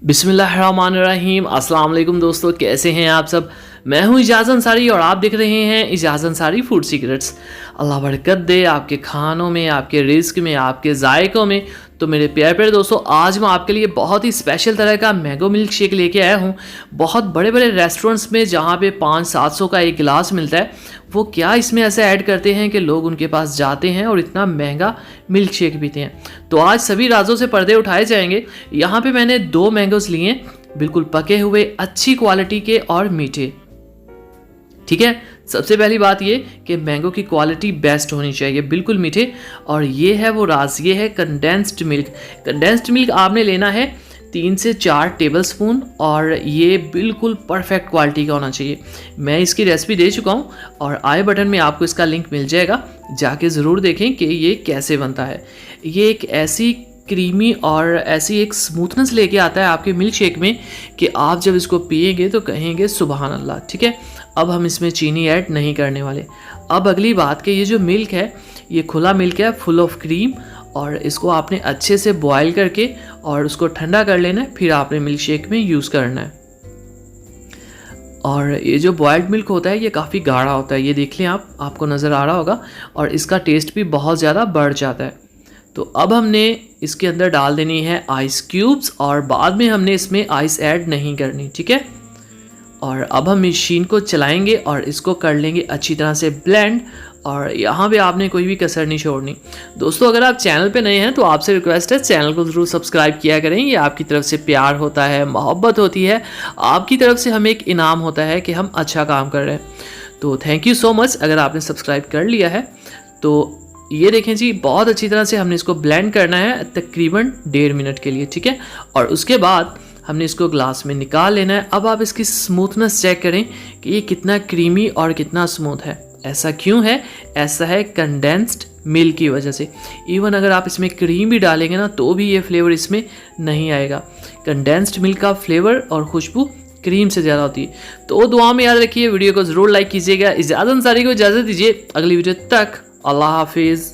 बिस्मिल्लाहिर्रहमानिर्रहीम। अस्सलाम वालेकुम दोस्तों, कैसे हैं आप सब। मैं हूं इजाज़ अंसारी और आप देख रहे हैं इजाज़ अंसारी फूड सीक्रेट्स। अल्लाह बरकत दे आपके खानों में, आपके रिस्क में, आपके जायकों में। तो मेरे प्यारे प्यारे दोस्तों, आज मैं आपके लिए बहुत ही स्पेशल तरह का मैंगो मिल्क शेक लेके आया हूँ। बहुत बड़े बड़े रेस्टोरेंट्स में जहाँ पे 500-700 का एक गिलास मिलता है, वो क्या इसमें ऐसे ऐड करते हैं कि लोग उनके पास जाते हैं और इतना महंगा मिल्क शेक पीते हैं। तो आज सभी राजों से पर्दे उठाए जाएंगे। यहाँ पे मैंने 2 मैंगोस लिए, बिल्कुल पके हुए, अच्छी क्वालिटी के और मीठे। ठीक है, सबसे पहली बात ये कि मैंगो की क्वालिटी बेस्ट होनी चाहिए, बिल्कुल मीठे। और ये है वो राज, ये है कंडेंस्ड मिल्क। कंडेंस्ड मिल्क आपने लेना है 3 से 4 टेबलस्पून और ये बिल्कुल परफेक्ट क्वालिटी का होना चाहिए। मैं इसकी रेसिपी दे चुका हूँ और आई बटन में आपको इसका लिंक मिल जाएगा, जाके ज़रूर देखें कि ये कैसे बनता है। ये एक ऐसी क्रीमी और ऐसी एक स्मूथनेस लेके आता है आपके मिल्क शेक में कि आप जब इसको पिएंगे तो कहेंगे सुबहान अल्लाह। ठीक है, अब हम इसमें चीनी ऐड नहीं करने वाले। अब अगली बात कि ये जो मिल्क है, ये खुला मिल्क है, फुल ऑफ क्रीम, और इसको आपने अच्छे से बॉयल करके और उसको ठंडा कर लेना है, फिर आपने मिल्क शेक में यूज़ करना है। और ये जो बॉयल्ड मिल्क होता है ये काफ़ी गाढ़ा होता है, ये देख लें आप, आपको नज़र आ रहा होगा, और इसका टेस्ट भी बहुत ज़्यादा बढ़ जाता है। तो अब हमने इसके अंदर डाल देनी है आइस क्यूब्स और बाद में हमने इसमें आइस ऐड नहीं करनी। ठीक है, और अब हम मशीन को चलाएंगे और इसको कर लेंगे अच्छी तरह से ब्लेंड, और यहाँ पे आपने कोई भी कसर नहीं छोड़नी। दोस्तों, अगर आप चैनल पे नए हैं तो आपसे रिक्वेस्ट है चैनल को ज़रूर सब्सक्राइब किया करें। ये आपकी तरफ से प्यार होता है, मोहब्बत होती है, आपकी तरफ से हमें एक इनाम होता है कि हम अच्छा काम कर रहे हैं। तो थैंक यू सो मच अगर आपने सब्सक्राइब कर लिया है। तो ये देखें जी, बहुत अच्छी तरह से हमने इसको ब्लेंड करना है तकरीबन 1.5 मिनट के लिए। ठीक है, और उसके बाद हमने इसको ग्लास में निकाल लेना है। अब आप इसकी स्मूथनेस चेक करें कि ये कितना क्रीमी और कितना स्मूथ है। ऐसा क्यों है? ऐसा है कंडेंस्ड मिल्क की वजह से। इवन अगर आप इसमें क्रीम भी डालेंगे ना तो भी ये फ्लेवर इसमें नहीं आएगा। कंडेंस्ड मिल्क का फ्लेवर और खुशबू क्रीम से ज़्यादा होती है। तो दुआ में याद रखिए, वीडियो को ज़रूर लाइक कीजिएगा। इजाज़त अंसारी को इजाज़त दीजिए, अगली वीडियो तक अल्लाह हाफिज़।